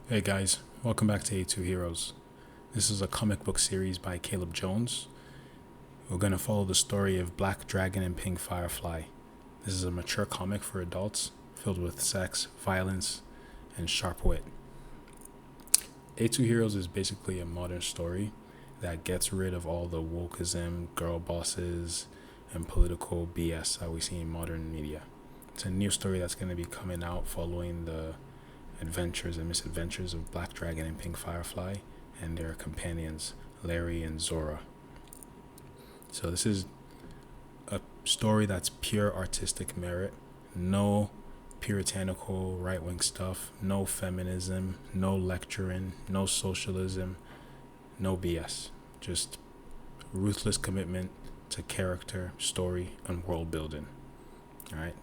Hey guys, welcome back to A2HEROES. This is a comic book series by Caleb Jones. We're going to follow the story of Black Dragon and Pink Firefly. This is a mature comic for adults, filled with sex, violence, and sharp wit. A2HEROES is basically a modern story that gets rid of all the wokeism, girl bosses, and political BS that we see in modern media. It's a new story that's going to be coming out following the adventures and misadventures of Black Dragon and Pink Firefly and their companions, Larry and Zora. So this is a story that's pure artistic merit, no puritanical right-wing stuff, no feminism, no lecturing, no socialism, no BS. Just ruthless commitment to character, story, and world building. Alright?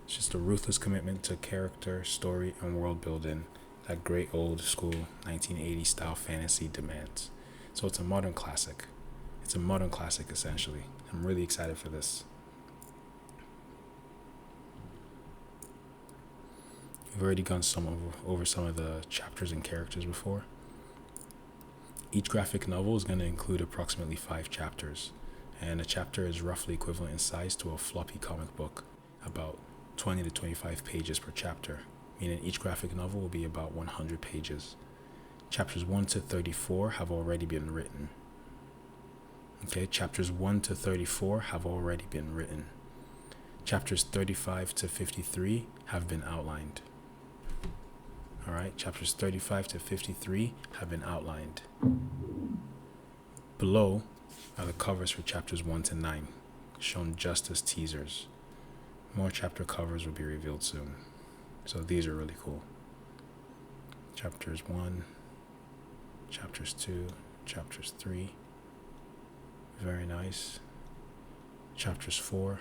It's just a ruthless commitment to character, story, and world building that great old school 1980s style fantasy demands. So it's a modern classic. It's a modern classic, essentially. I'm really excited for this. We've already gone over some of the chapters and characters before. Each graphic novel is going to include approximately 5 chapters, and a chapter is roughly equivalent in size to a floppy comic book, about 20 to 25 pages per chapter, meaning each graphic novel will be about 100 pages. Chapters 1 to 34 have already been written. Okay, chapters 1 to 34 have already been written. Chapters 35 to 53 have been outlined. Alright, chapters 35 to 53 have been outlined. Below are the covers for chapters 1 to 9, shown just as teasers. More chapter covers will be revealed soon. So these are really cool. Chapters 1, chapters 2, chapters 3. Very nice. Chapters 4,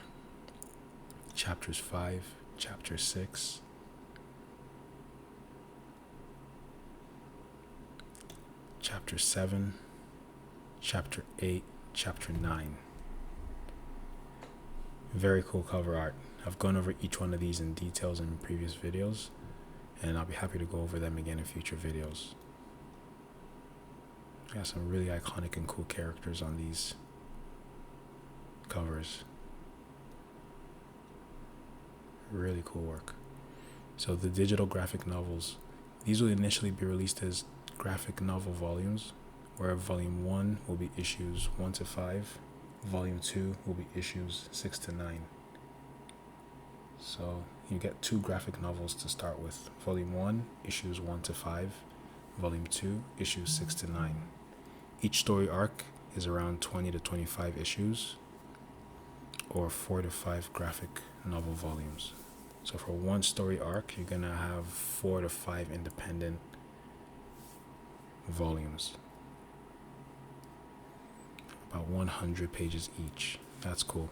chapters 5, chapter 6. Chapter 7, chapter 8, chapter 9. Very cool cover art. I've gone over each one of these in details in previous videos, and I'll be happy to go over them again in future videos. Got some really iconic and cool characters on these covers. Really cool work. So the digital graphic novels, these will initially be released as graphic novel volumes, where volume 1 will be issues 1 to 5, volume 2 will be issues 6 to 9. So you get 2 graphic novels to start with. Volume 1, issues 1 to 5. Volume 2, issues 6 to 9. Each story arc is around 20 to 25 issues, or 4 to 5 graphic novel volumes. So for one story arc, you're going to have 4 to 5 independent volumes. About 100 pages each. That's cool.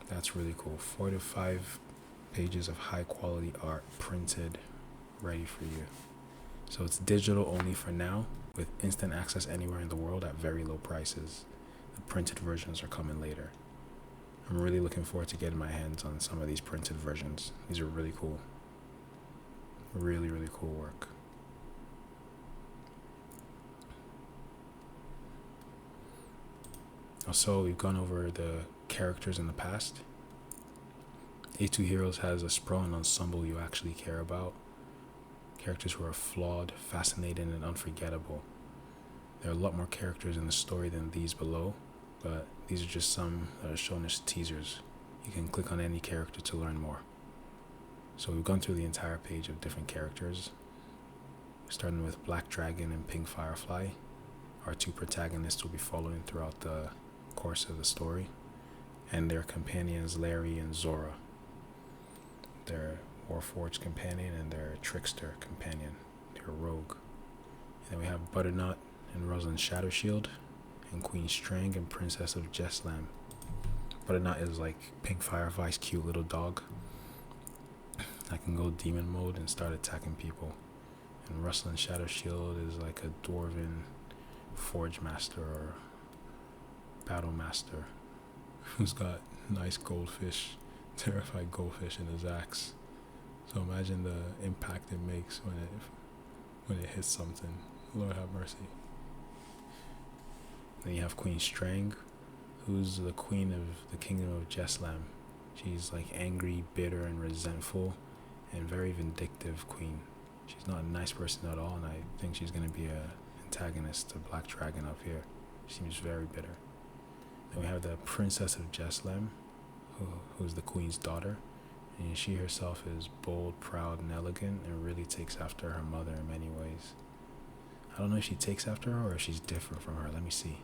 That's really cool. 4 to 5 pages of high quality art printed, ready for you. So it's digital only for now, with instant access anywhere in the world at very low prices. The printed versions are coming later. I'm really looking forward to getting my hands on some of these printed versions. These are really cool. Really, really cool work. Also, we've gone over the characters in the past. A2HEROES has a sprawling ensemble you actually care about. Characters who are flawed, fascinating, and unforgettable. There are a lot more characters in the story than these below, but these are just some that are shown as teasers. You can click on any character to learn more. So we've gone through the entire page of different characters, starting with Black Dragon and Pink Firefly. Our 2 protagonists will be following throughout the course of the story, and their companions Larry and Zora, their Warforged companion and their Trickster companion, their Rogue. And then we have Butternut and Rosalind Shadowshield, and Queen Strang and Princess of Jeslam. Butternut is like Pink Firefly's cute little dog that can go demon mode and start attacking people. And Rosalind Shadowshield is like a dwarven forge master or battle master who's got nice goldfish, terrified goldfish in his axe. So imagine the impact it makes when it when it hits something. Lord have mercy. Then you have Queen Strang, who's the queen of the kingdom of Jeslam. She's like angry, bitter, and resentful, and very vindictive queen. She's not a nice person at all, and I think she's going to be a antagonist to Black Dragon up here. She seems very bitter. Then we have the Princess of Jeslam, who's the queen's daughter, and she herself is bold, proud, and elegant, and really takes after her mother in many ways. I don't know if she takes after her or if she's different from her. Let me see.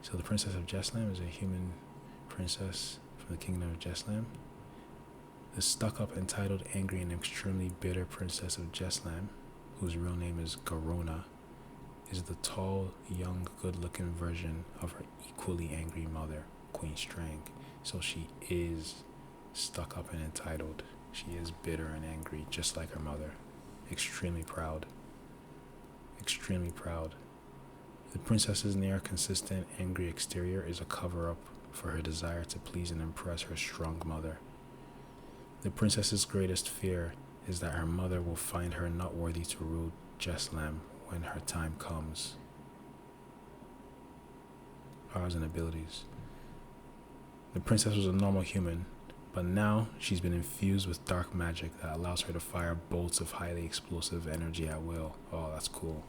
So the Princess of Jeslam is a human princess from the kingdom of Jeslam. The stuck-up, entitled, angry, and extremely bitter Princess of Jeslam, whose real name is Garona, is the tall, young, good-looking version of her equally angry mother, Queen Strang. So she is stuck up and entitled. She is bitter and angry, just like her mother. Extremely proud. Extremely proud. The princess's near consistent, angry exterior is a cover-up for her desire to please and impress her strong mother. The princess's greatest fear is that her mother will find her not worthy to rule Jeslam when her time comes. Powers and abilities. The princess was a normal human, but now she's been infused with dark magic that allows her to fire bolts of highly explosive energy at will. Oh, that's cool.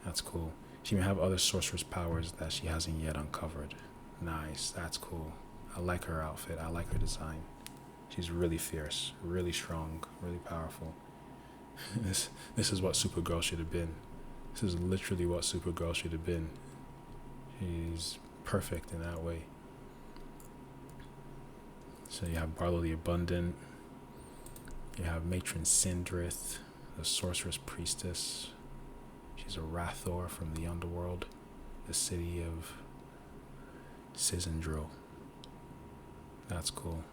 That's cool. She may have other sorceress powers that she hasn't yet uncovered. Nice, that's cool. I like her outfit. I like her design. She's really fierce, really strong, really powerful. This is what Supergirl should have been. This is literally what Supergirl should have been. She's perfect in that way. So you have Barlow the Abundant. You have Matron Sindrith, the sorceress priestess. She's a Rathor from the underworld, the city of Sizendrill. That's cool.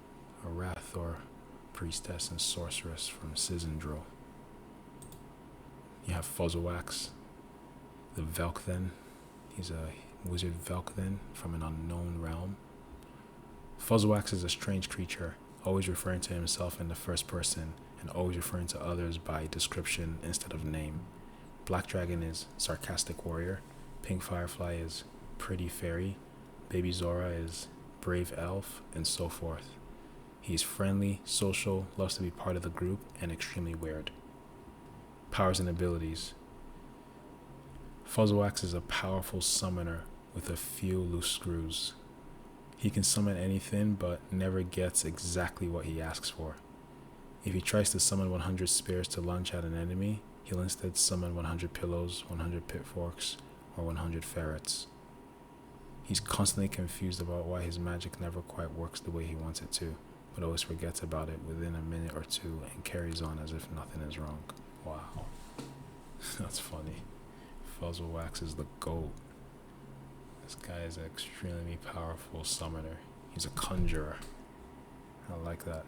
A Rathor priestess and sorceress from Sizendrill. You have Fuzzelwax, the Velkthen. He's a wizard Velkthen from an unknown realm. Fuzzelwax is a strange creature, always referring to himself in the first person and always referring to others by description instead of name. Black Dragon is sarcastic warrior. Pink Firefly is pretty fairy. Baby Zora is brave elf, and so forth. He's friendly, social, loves to be part of the group, and extremely weird. Powers and abilities. Fuzzelwax is a powerful summoner with a few loose screws. He can summon anything, but never gets exactly what he asks for. If he tries to summon 100 spears to launch at an enemy, he'll instead summon 100 pillows, 100 pitchforks, or 100 ferrets. He's constantly confused about why his magic never quite works the way he wants it to, but always forgets about it within a minute or two and carries on as if nothing is wrong. Wow. That's funny. Fuzzelwax is the GOAT. This guy is an extremely powerful summoner. He's a conjurer. I like that.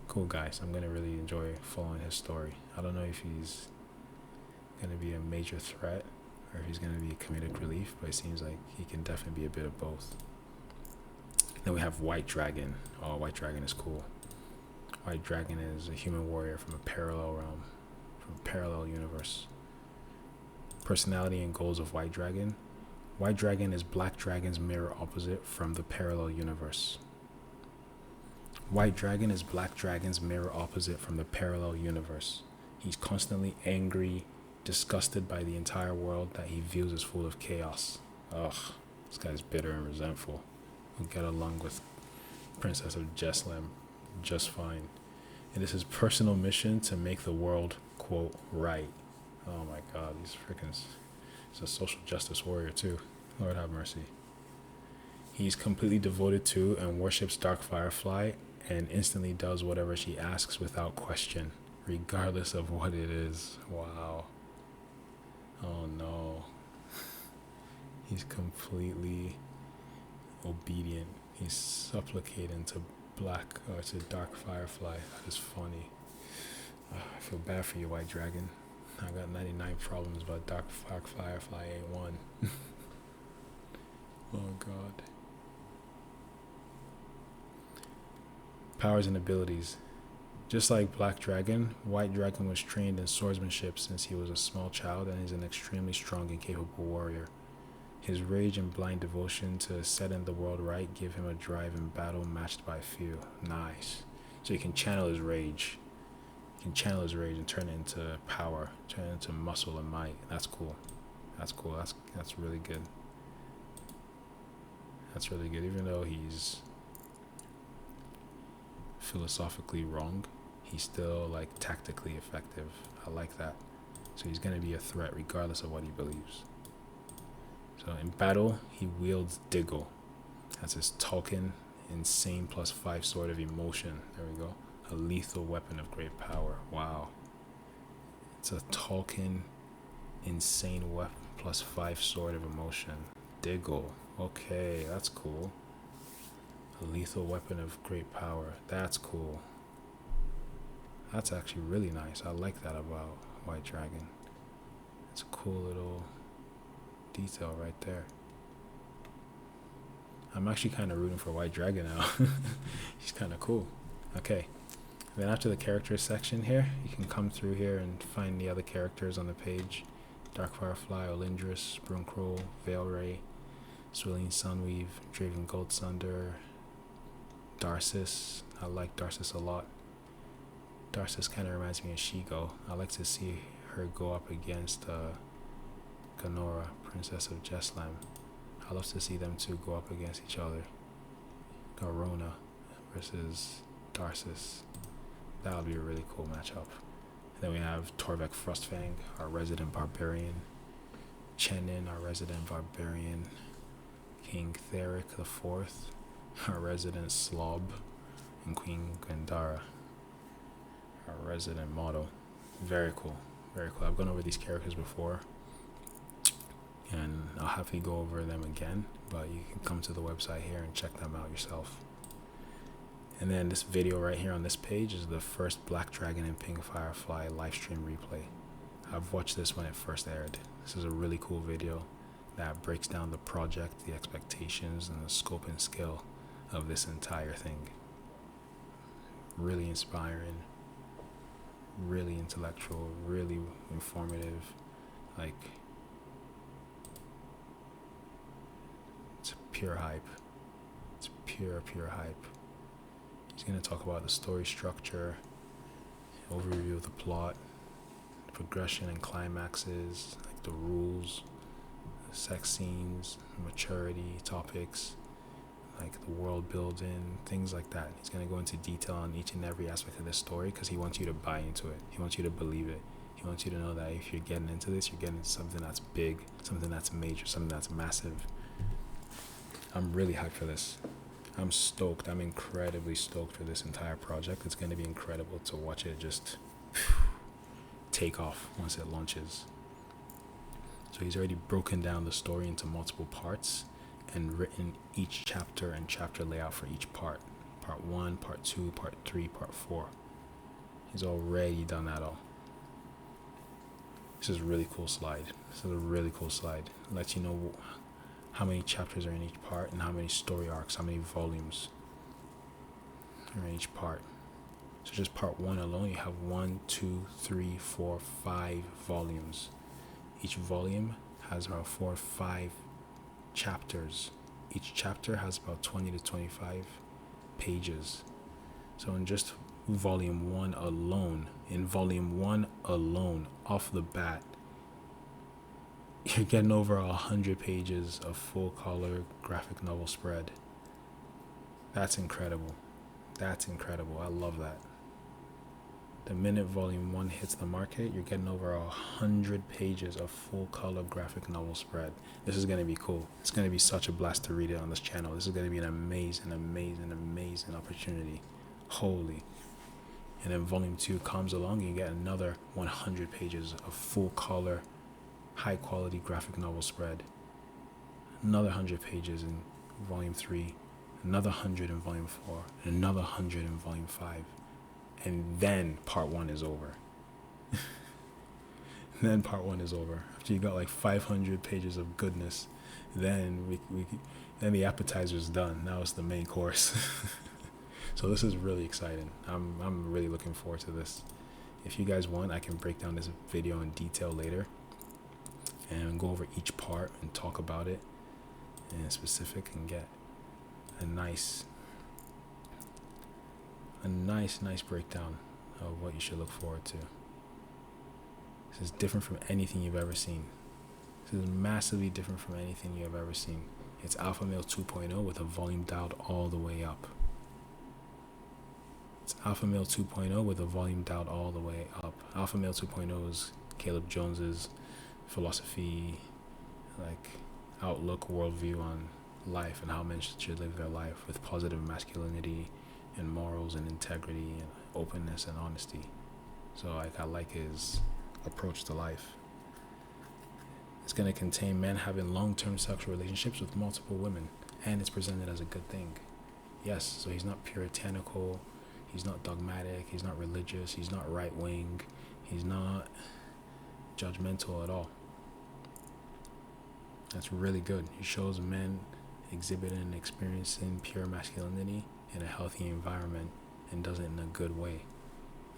Cool guy, so I'm going to really enjoy following his story. I don't know if he's going to be a major threat or if he's going to be a comedic relief, but it seems like he can definitely be a bit of both. Then we have White Dragon. Oh, White Dragon is cool. White Dragon is a human warrior from a parallel realm, from a parallel universe. Personality and goals of White Dragon. White Dragon is Black Dragon's mirror opposite from the parallel universe. White Dragon is Black Dragon's mirror opposite from the parallel universe. He's constantly angry, disgusted by the entire world that he views as full of chaos. Ugh, this guy's bitter and resentful. He'll get along with Princess of Jeslam just fine. It is his personal mission to make the world, quote, right. Oh my god, he's a social justice warrior too. Lord have mercy. He's completely devoted to and worships Dark Firefly and instantly does whatever she asks without question, regardless of what it is. Wow. Oh no. He's completely obedient. He's supplicating to Dark Firefly. That is funny. I feel bad for you, White Dragon. I got 99 problems, but Dark Firefly ain't one. Oh god. Powers and abilities. Just like Black Dragon, White Dragon was trained in swordsmanship since he was a small child and is an extremely strong and capable warrior. His rage and blind devotion to setting the world right give him a drive in battle matched by few. Nice. So he can channel his rage. He can channel his rage and turn it into power, turn it into muscle and might. That's cool. That's cool. That's really good. That's really good. Even though he's philosophically wrong, he's still like tactically effective. I like that. So he's gonna be a threat regardless of what he believes. So in battle, he wields Diggle. That's his Tolkien insane +5 sword of emotion. There we go. A lethal weapon of great power. Wow. It's a Tolkien insane weapon +5 sword of emotion. Diggle. Okay, that's cool. A lethal weapon of great power. That's cool. That's actually really nice. I like that about White Dragon. It's a cool little detail right there. I'm actually kind of rooting for White Dragon now. He's kind of cool. Okay. Then after the characters section here, you can come through here and find the other characters on the page. Dark Firefly, Olindris, Brunecrow, Veilray, Swilling Sunweave, Draven Goldsunder, Darcis. I like Darcis a lot. Darcis kind of reminds me of Shigo. I like to see her go up against Ganora, Princess of Jeslam. I love to see them two go up against each other. Garona versus Darcis. That would be a really cool matchup. Then we have Torvek Frostfang, our resident barbarian. Chenin, our resident barbarian. King Theric IV, our resident slob. And Queen Gandara, our resident model. Very cool. Very cool. I've gone over these characters before, and I'll happily go over them again, but you can come to the website here and check them out yourself. And then this video right here on this page is the first Black Dragon and Pink Firefly livestream replay. I've watched this when it first aired. This is a really cool video that breaks down the project, the expectations, and the scope and scale of this entire thing. Really inspiring, really intellectual, really informative. Like, it's pure hype. It's pure hype. He's going to talk about the story structure, overview of the plot, the progression and climaxes, like the rules, the sex scenes, maturity topics, like the world building, things like that. He's going to go into detail on each and every aspect of this story because he wants you to buy into it. He wants you to believe it. He wants you to know that if you're getting into this, you're getting into something that's big, something that's major, something that's massive. I'm really hyped for this. I'm stoked. I'm incredibly stoked for this entire project. It's going to be incredible to watch it just take off once it launches. So he's already broken down the story into multiple parts and written each chapter and chapter layout for each part. Part 1, Part 2, Part 3, Part 4. He's already done that all. This is a really cool slide. This is a really cool slide. It lets you know how many chapters are in each part and how many story arcs, how many volumes are in each part. So just part 1 alone, you have 1, 2, 3, 4, 5 volumes. Each volume has about 4 or 5 chapters. Each chapter has about 20 to 25 pages. So in just volume 1 alone, off the bat, you're getting over 100 pages of full color graphic novel spread. That's incredible. That's incredible. I love that. The minute volume 1 hits the market, you're getting over 100 pages of full color graphic novel spread. This is going to be cool. It's going to be such a blast to read it on this channel. This is going to be an amazing opportunity. Holy. And then volume 2 comes along and you get another 100 pages of full color, high quality graphic novel spread. Another 100 pages in volume 3, another 100 in volume 4, and another 100 in volume 5. And then part 1 is over. Then part 1 is over. After you got like 500 pages of goodness, then then the appetizer's done. Now it's the main course. So this is really exciting. I'm really looking forward to this. If you guys want, I can break down this video in detail later and go over each part and talk about it in specific and get a nice breakdown of what you should look forward to. This is different from anything you've ever seen. This is massively different from anything you have ever seen. It's Alpha Male 2.0 with a volume dialed all the way up. It's Alpha Male 2.0 with a volume dialed all the way up. Alpha Male 2.0 is Caleb Jones's philosophy, like outlook, worldview on life and how men should live their life with positive masculinity and morals and integrity and openness and honesty. So I like his approach to life. It's going to contain men having long-term sexual relationships with multiple women, and it's presented as a good thing. Yes, so he's not puritanical, he's not dogmatic, he's not religious, he's not right-wing, he's not judgmental at all. That's really good. He shows men exhibiting and experiencing pure masculinity in a healthy environment and does it in a good way.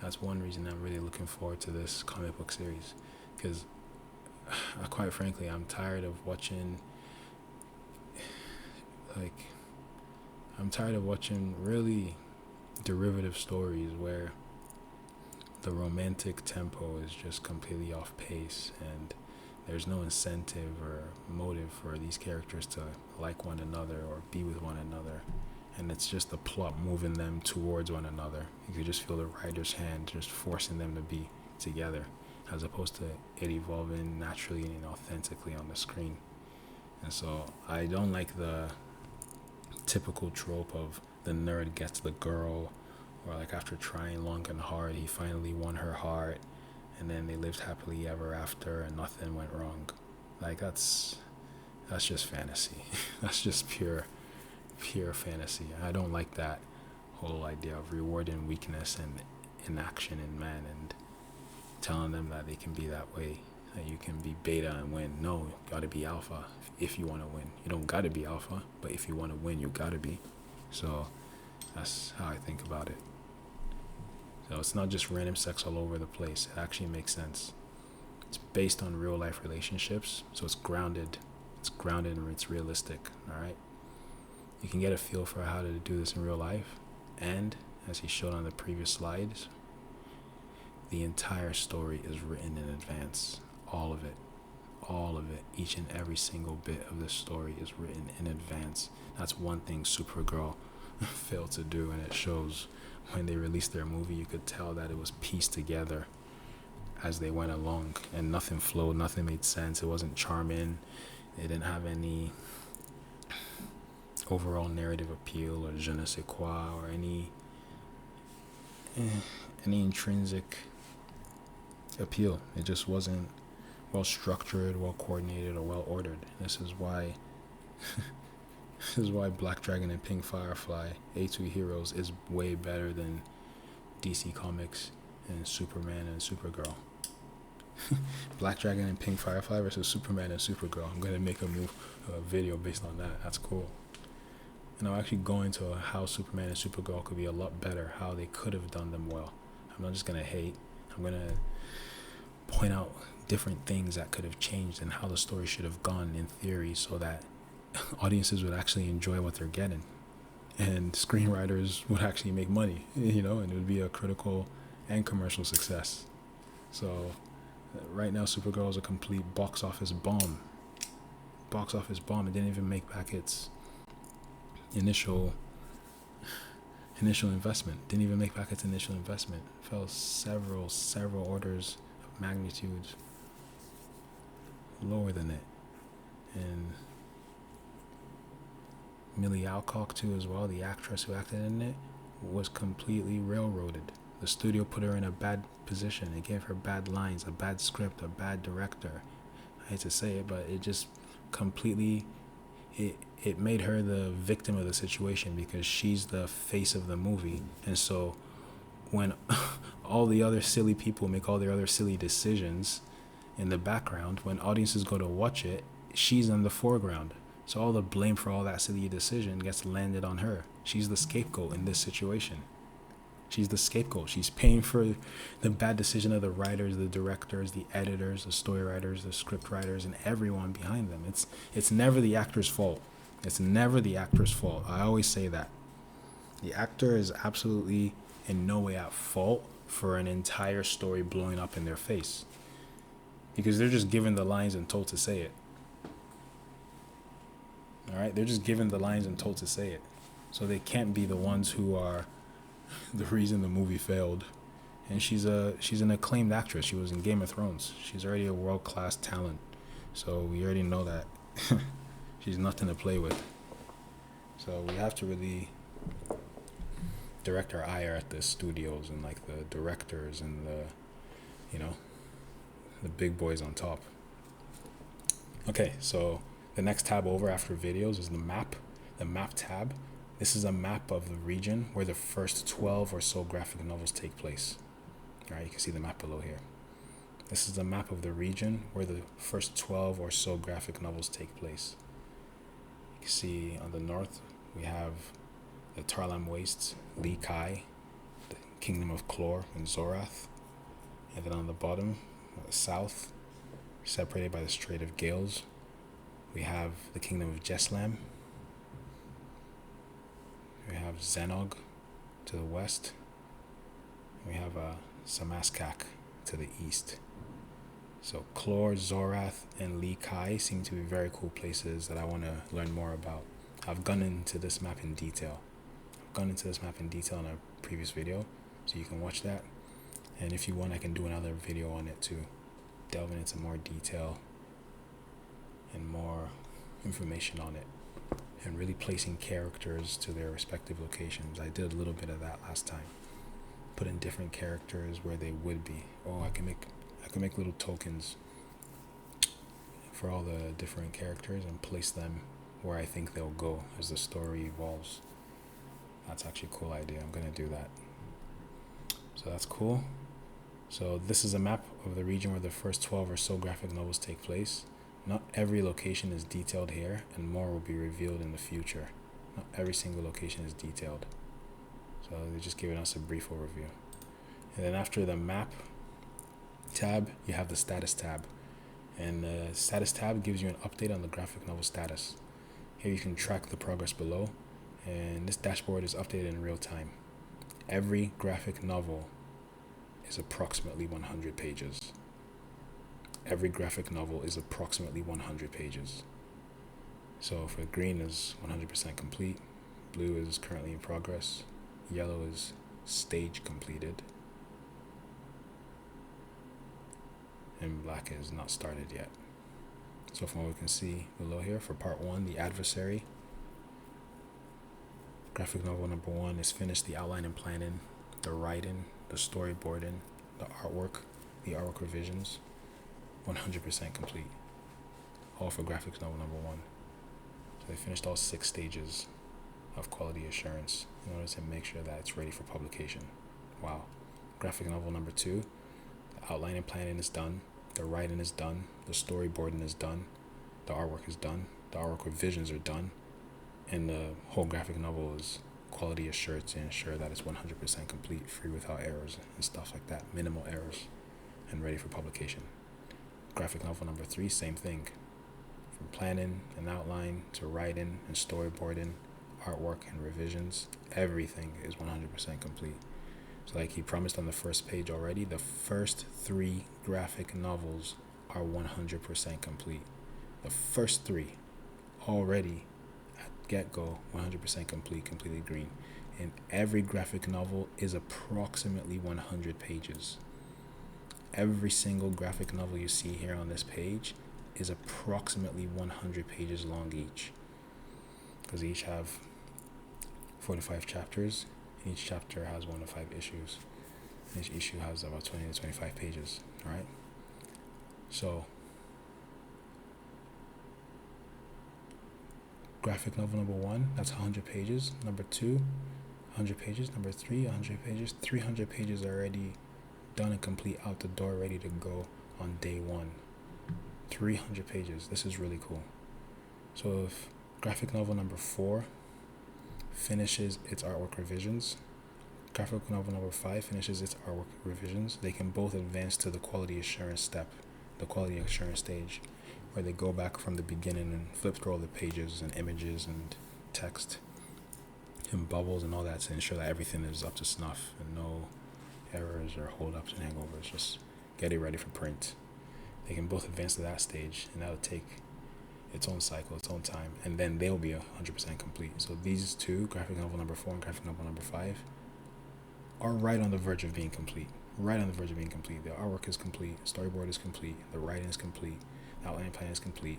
That's one reason I'm really looking forward to this comic book series, because quite frankly, I'm tired of watching really derivative stories where the romantic tempo is just completely off pace and there's no incentive or motive for these characters to like one another or be with one another, and it's just the plot moving them towards one another. You could just feel the writer's hand just forcing them to be together, as opposed to it evolving naturally and authentically on the screen. And so I don't like the typical trope of the nerd gets the girl, or like after trying long and hard he finally won her heart and then they lived happily ever after and nothing went wrong. Like that's just fantasy. That's just pure fantasy. I don't like that whole idea of rewarding weakness and inaction in men and telling them that they can be that way, that you can be beta and win. No, you gotta be alpha if you want to win. You don't gotta be alpha, but if you want to win, you gotta be. So that's how I think about it. So it's not just random sex all over the place. It actually makes sense. It's based on real life relationships, so it's grounded. It's grounded and it's realistic. All right. You can get a feel for how to do this in real life, and as he showed on the previous slides, the entire story is written in advance. All of it, each and every single bit of the story is written in advance. That's one thing Supergirl failed to do, and it shows. When they released their movie, you could tell that it was pieced together as they went along, and nothing flowed, nothing made sense. It wasn't charming. They didn't have any overall narrative appeal or je ne sais quoi or any intrinsic appeal. It just wasn't well structured, well coordinated, or well ordered. This is why Black Dragon and Pink Firefly, A2HEROES, is way better than DC Comics and Superman and Supergirl. Black Dragon and Pink Firefly versus Superman and Supergirl. I'm gonna make a video based on that. That's cool. And I'll actually go into how Superman and Supergirl could be a lot better, how they could have done them well. I'm not just gonna hate. I'm gonna point out different things that could have changed and how the story should have gone in theory, so that audiences would actually enjoy what they're getting and screenwriters would actually make money, and it would be a critical and commercial success. So right now Supergirl is a complete box office bomb. It didn't even make back its initial investment. It fell several orders of magnitude lower than it. And Millie Alcock too as well, the actress who acted in it, was completely railroaded. The studio put her in a bad position. It gave her bad lines, a bad script, a bad director. I hate to say it, but it just completely, it made her the victim of the situation because she's the face of the movie. And so when all the other silly people make all their other silly decisions in the background, when audiences go to watch it, she's in the foreground. So all the blame for all that silly decision gets landed on her. She's the scapegoat in this situation. She's the scapegoat. She's paying for the bad decision of the writers, the directors, the editors, the story writers, the script writers, and everyone behind them. It's never the actor's fault. It's never the actor's fault. I always say that. The actor is absolutely in no way at fault for an entire story blowing up in their face, because they're just given the lines and told to say it. All right? They're just given the lines and told to say it. So they can't be the ones who are the reason the movie failed. And she's an acclaimed actress. She was in Game of Thrones. She's already a world-class talent. So we already know that she's nothing to play with. So we have to really direct our ire at the studios and like the directors and the big boys on top. Okay, so the next tab over after videos is the map tab. This is a map of the region where the first 12 or so graphic novels take place. All right, you can see the map below here. This is the map of the region where the first 12 or so graphic novels take place. You can see on the north, we have the Tarlam Wastes, Lee Kai, the Kingdom of Clor and Zorath. And then on the bottom, south, separated by the Strait of Gales, we have the Kingdom of Jeslam. We have Zenog to the west. We have Samaskak to the east. So Clor, Zorath, and Lee Kai seem to be very cool places that I want to learn more about. I've gone into this map in detail. In a previous video, so you can watch that. And if you want, I can do another video on it too, delving into more detail and more information on it, and really placing characters to their respective locations. I did a little bit of that last time. Put in different characters where they would be. Oh, I can make little tokens for all the different characters and place them where I think they'll go as the story evolves. That's actually a cool idea. I'm gonna do that. So that's cool. So this is a map of the region where the first 12 or so graphic novels take place. Not every location is detailed here, and more will be revealed in the future. Not every single location is detailed. So they're just giving us a brief overview. And then after the map tab, you have the status tab. And the status tab gives you an update on the graphic novel status. Here you can track the progress below, and this dashboard is updated in real time. Every graphic novel is approximately 100 pages. Every graphic novel is approximately 100 pages. So for green is 100% complete, blue is currently in progress, yellow is stage completed, and black is not started yet. So from what we can see below here, for part 1, The Adversary, graphic novel number 1 is finished. The outline and planning, the writing, the storyboarding, the artwork revisions, 100% complete. All for graphics novel number 1. So they finished all 6 stages of quality assurance in order to make sure that it's ready for publication. Wow. Graphic novel number 2, the outline and planning is done, the writing is done, the storyboarding is done, the artwork is done, the artwork revisions are done, and the whole graphic novel is quality assured to ensure that it's 100% complete, free without errors and stuff like that, minimal errors, and ready for publication. Graphic novel number 3, same thing. From planning and outline to writing and storyboarding, artwork and revisions, everything is 100% complete. So like he promised on the first page already, the first 3 graphic novels are 100% complete. The first 3 already at get-go, 100% complete, completely green. And every graphic novel is approximately 100 pages. Every single graphic novel you see here on this page is approximately 100 pages long each, because they each have 45 chapters. Each chapter has 1 to 5 issues. Each issue has about 20 to 25 pages, right? So, graphic novel number 1, that's 100 pages. Number 2, 100 pages. Number 3, 100 pages. 300 pages already done and complete, out the door, ready to go on day 1. 300 pages. This is really cool. So if graphic novel number 4 finishes its artwork revisions, graphic novel number 5 finishes its artwork revisions, they can both advance to the quality assurance step, the quality assurance stage, where they go back from the beginning and flip through all the pages and images and text and bubbles and all that to ensure that everything is up to snuff and no errors or holdups and hangovers. Just get it ready for print. They can both advance to that stage, and that'll take its own cycle, its own time, and then they'll be 100% complete. So these two, graphic novel number 4 and graphic novel number 5, are right on the verge of being complete. Right on the verge of being complete. The artwork is complete, storyboard is complete, the writing is complete, the outline plan is complete.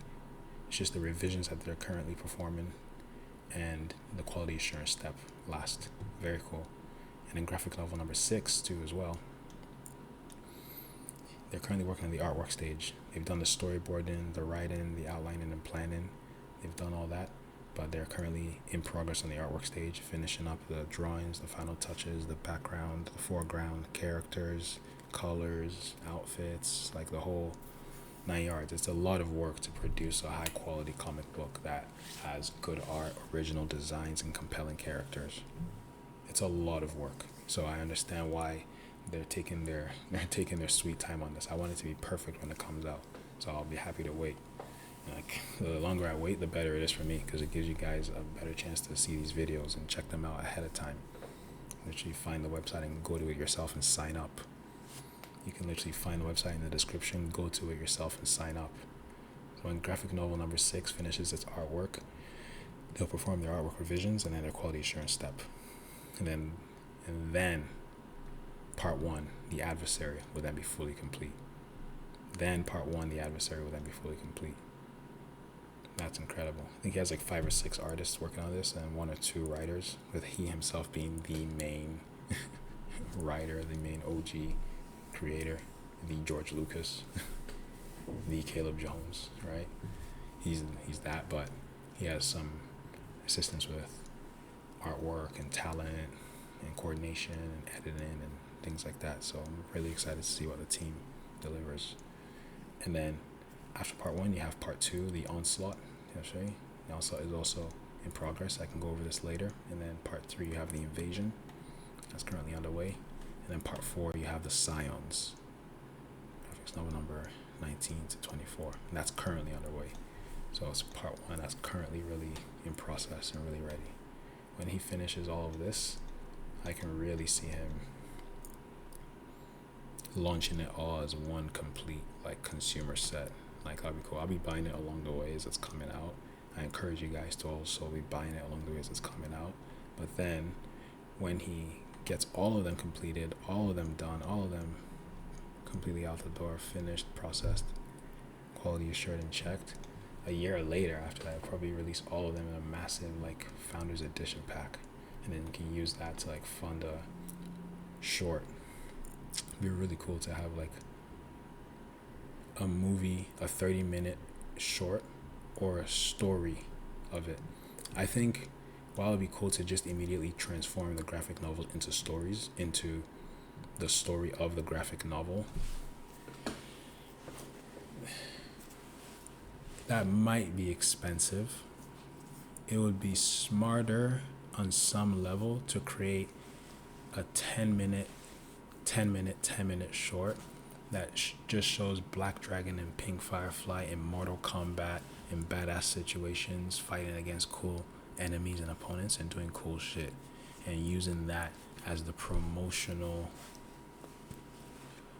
It's just the revisions that they're currently performing and the quality assurance step last. Very cool. And then graphic novel number 6 too as well. They're currently working on the artwork stage. They've done the storyboarding, the writing, the outlining and planning. They've done all that, but they're currently in progress on the artwork stage, finishing up the drawings, the final touches, the background, the foreground, characters, colors, outfits, like the whole 9 yards. It's a lot of work to produce a high quality comic book that has good art, original designs, and compelling characters. It's a lot of work. So I understand why they're taking their sweet time on this. I want it to be perfect when it comes out. So I'll be happy to wait. Like, the longer I wait, the better it is for me, because it gives you guys a better chance to see these videos and check them out ahead of time. Literally find the website and go to it yourself and sign up. You can literally find the website in the description, go to it yourself and sign up. So when graphic novel number 6 finishes its artwork, they'll perform their artwork revisions and then their quality assurance step. And then part 1, the adversary, will then be fully complete. Then part 1, the adversary, will then be fully complete. That's incredible. I think he has like 5 or 6 artists working on this and 1 or 2 writers, with he himself being the main writer, the main OG creator, the George Lucas, the Caleb Jones, right? He's that, but he has some assistance with artwork and talent and coordination and editing and things like that. So I'm really excited to see what the team delivers. And then after part 1, you have part 2, the onslaught. The onslaught is also in progress. I can go over this later. And then part 3, you have the invasion. That's currently underway. And then part 4, you have the scions. Graphics novel number 19 to 24. And that's currently underway. So it's part 1 that's currently really in process and really ready. When he finishes all of this, I can really see him launching it all as one complete like consumer set. Like, that'd be cool. I'll be buying it along the way as it's coming out. I encourage you guys to also be buying it along the way as it's coming out. But then when he gets all of them completed, all of them done, all of them completely out the door, finished, processed, quality assured and checked, a year later after that, I'll probably release all of them in a massive like founders edition pack, and then you can use that to like fund a short. It'd be really cool to have like a movie, a 30-minute short or a story of it. I think while it'd be cool to just immediately transform the graphic novel into stories, into the story of the graphic novel, that might be expensive. It would be smarter on some level to create a 10-minute short that just shows Black Dragon and Pink Firefly in Mortal Kombat in badass situations, fighting against cool enemies and opponents and doing cool shit, and using that as the promotional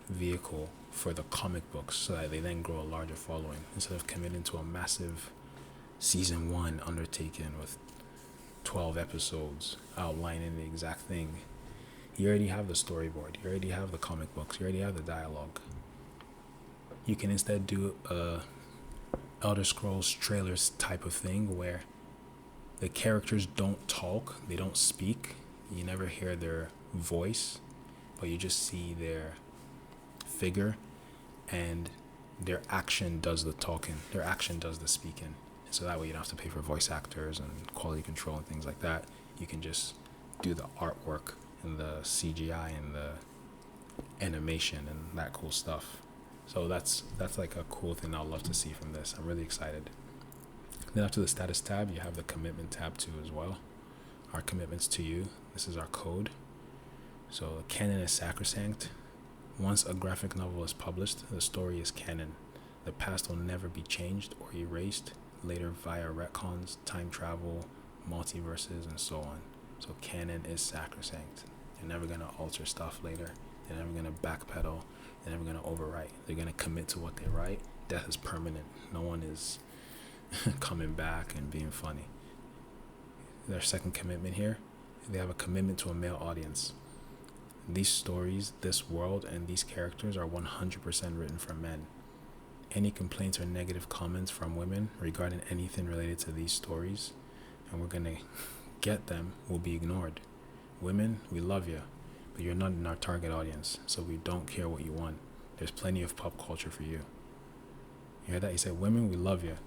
vehicle for the comic books so that they then grow a larger following, instead of committing to a massive season 1 undertaking with 12 episodes outlining the exact thing. You already have the storyboard, you already have the comic books, you already have the dialogue. You can instead do a Elder Scrolls trailers type of thing where the characters don't talk, they don't speak, you never hear their voice, but you just see their figure, and their action does the talking, their action does the speaking. So that way you don't have to pay for voice actors and quality control and things like that. You can just do the artwork and the CGI and the animation and that cool stuff. So that's like a cool thing I'd love to see from this. I'm really excited. Then after the status tab, you have the commitment tab too as well. Our commitments to you. This is our code. So canon is sacrosanct. Once a graphic novel is published, the story is canon. The past will never be changed or erased later via retcons, time travel, multiverses, and so on. So canon is sacrosanct. They're never going to alter stuff later. They're never going to backpedal. They're never going to overwrite. They're going to commit to what they write. Death is permanent. No one is coming back and being funny. Their second commitment here, they have a commitment to a male audience. These stories, this world, and these characters are 100% written for men. Any complaints or negative comments from women regarding anything related to these stories, and we're going to get them, will be ignored. Women, we love you, but you're not in our target audience, so we don't care what you want. There's plenty of pop culture for you. You hear that? He said, women, we love you,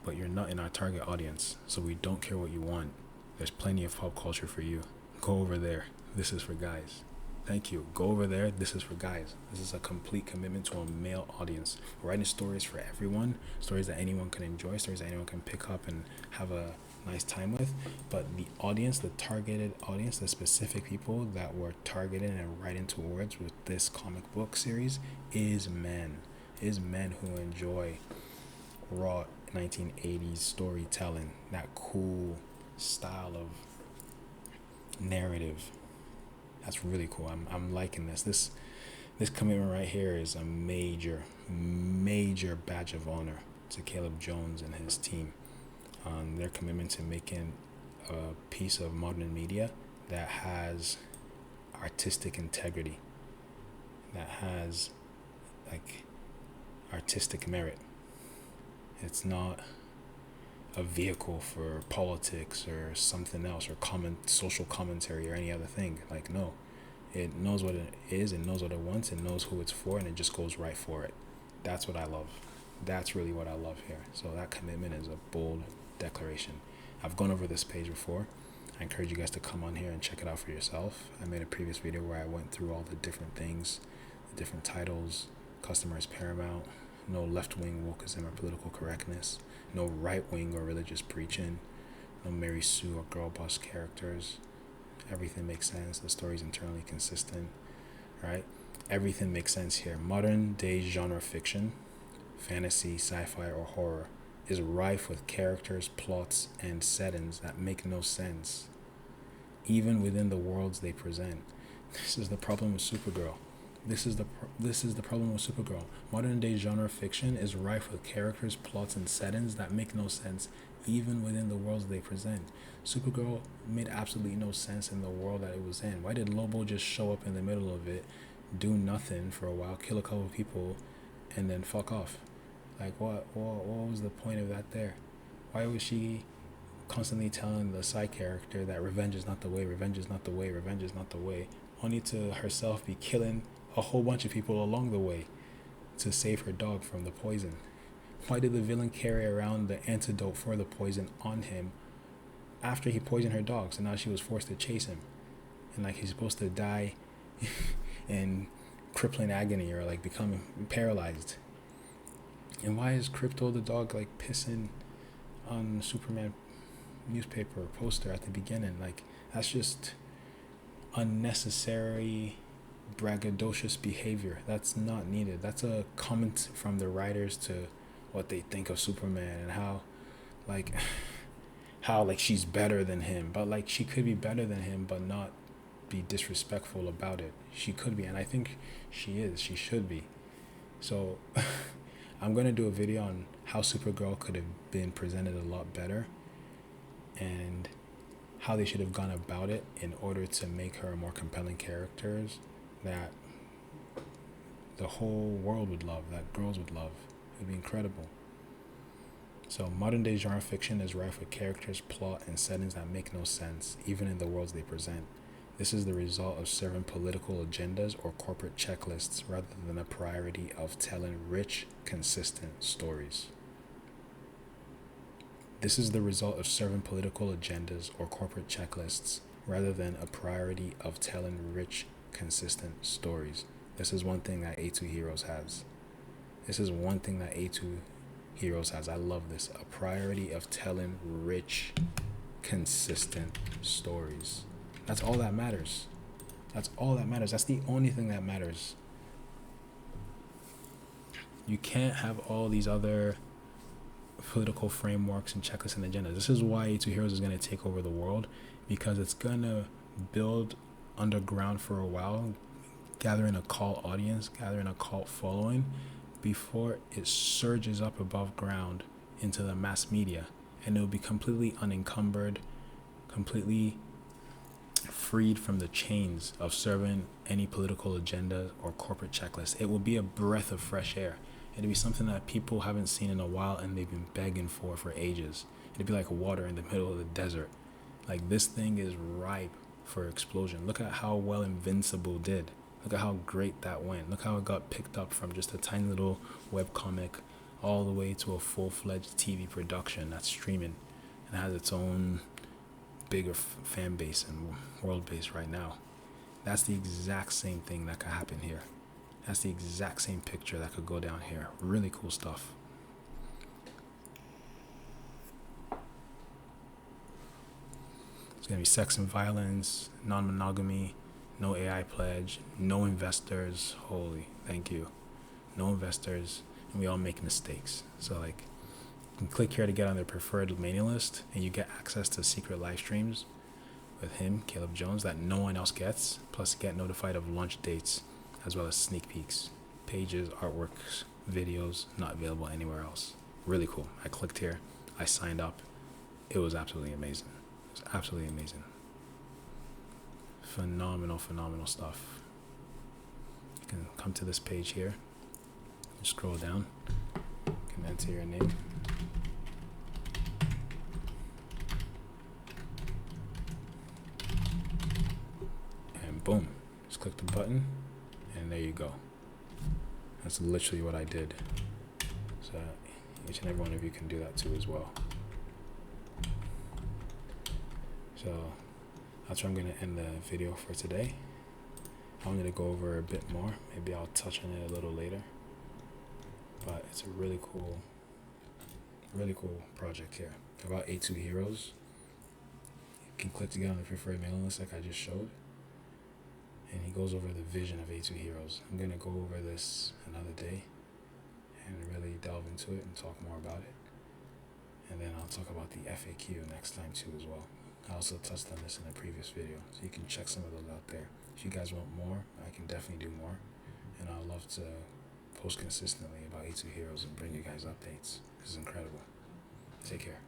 but you're not in our target audience, so we don't care what you want. There's plenty of pop culture for you. Go over there. This is for guys. Thank you. Go over there. This is for guys. This is a complete commitment to a male audience. We're writing stories for everyone, stories that anyone can enjoy, stories that anyone can pick up and have a nice time with. But the audience, the targeted audience, the specific people that we're targeting and writing towards with this comic book series is men. Is men who enjoy raw 1980s storytelling, that cool style of narrative. That's really cool. I'm liking this. This commitment right here is a major badge of honor to Caleb Jones and his team on their commitment to making a piece of modern media that has artistic integrity, that has like artistic merit. It's not a vehicle for politics or something else or social commentary or any other thing. Like, no, it knows what it is, it knows what it wants, it knows who it's for, and it just goes right for it. That's what I love. That's really what I love here. So that commitment is a bold declaration. I've gone over this page before. I encourage you guys to come on here and check it out for yourself. I made a previous video where I went through all the different things, the different titles. Customer is paramount. No left-wing wokeism or political correctness. No right-wing or religious preaching. No Mary Sue or girl boss characters. Everything makes sense. The story's internally consistent, right? Everything makes sense here. Modern day genre fiction, fantasy, sci-fi, or horror is rife with characters, plots, and settings that make no sense, even within the worlds they present. This is the problem with Supergirl. This is the problem with Supergirl. Modern day genre fiction is rife with characters, plots, and settings that make no sense, even within the worlds they present. Supergirl made absolutely no sense in the world that it was in. Why did Lobo just show up in the middle of it, do nothing for a while, kill a couple of people, and then fuck off? Like, what was the point of that there? Why was she constantly telling the side character that revenge is not the way, revenge is not the way, revenge is not the way, only to herself be killing a whole bunch of people along the way to save her dog from the poison? Why did the villain carry around the antidote for the poison on him after he poisoned her dog? So now she was forced to chase him, and like he's supposed to die in crippling agony or like becoming paralyzed. And why is Crypto the dog like pissing on the Superman newspaper poster at the beginning? Like, that's just unnecessary braggadocious behavior. That's not needed. That's a comment from the writers to what they think of Superman and how she's better than him. But like, she could be better than him but not be disrespectful about it. She could be, and I think she is. She should be. So I'm going to do a video on how Supergirl could have been presented a lot better and how they should have gone about it in order to make her a more compelling character that the whole world would love, that girls would love. It would be incredible. So modern day genre fiction is rife with characters, plot, and settings that make no sense, even in the worlds they present. This is the result of serving political agendas or corporate checklists rather than a priority of telling rich, consistent stories. This is the result of serving political agendas or corporate checklists rather than a priority of telling rich, consistent stories. This is one thing that A2HEROES has. This is one thing that A2 Heroes has. I love this. A priority of telling rich, consistent stories. That's all that matters. That's all that matters. That's the only thing that matters. You can't have all these other political frameworks and checklists and agendas. This is why A2HEROES is going to take over the world, because it's going to build underground for a while, gathering a cult audience, gathering a cult following, before it surges up above ground into the mass media. And it will be completely unencumbered, completely freed from the chains of serving any political agenda or corporate checklist. It will be a breath of fresh air. It'll be something that people haven't seen in a while and they've been begging for ages. It'll be like water in the middle of the desert. Like, this thing is ripe for explosion. Look at how well Invincible did. Look at how great that went. Look how it got picked up from just a tiny little webcomic all the way to a full-fledged TV production that's streaming and has its own bigger fan base and world base right now. That's the exact same thing that could happen here. That's the exact same picture that could go down here. Really cool stuff. It's going to be sex and violence, non-monogamy, no AI pledge, no investors. Holy, thank you. No investors, and we all make mistakes. So, like, you can click here to get on their preferred mailing list, and you get access to secret live streams with him, Caleb Jones, that no one else gets. Plus, get notified of launch dates, as well as sneak peeks, pages, artworks, videos not available anywhere else. Really cool. I clicked here, I signed up. It was absolutely amazing. It was absolutely amazing. Phenomenal stuff. You can come to this page here, scroll down, you can enter your name. And boom, just click the button, and there you go. That's literally what I did. So each and every one of you can do that too as well. So that's where I'm going to end the video for today. I'm going to go over a bit more. Maybe I'll touch on it a little later. But it's a really cool project here about A2HEROES. You can click to get on the preferred mailing list like I just showed. And he goes over the vision of A2HEROES. I'm going to go over this another day and really delve into it and talk more about it. And then I'll talk about the FAQ next time too as well. I also touched on this in a previous video, so you can check some of those out there. If you guys want more, I can definitely do more. And I'd love to post consistently about A2HEROES and bring you guys updates. This is incredible. Take care.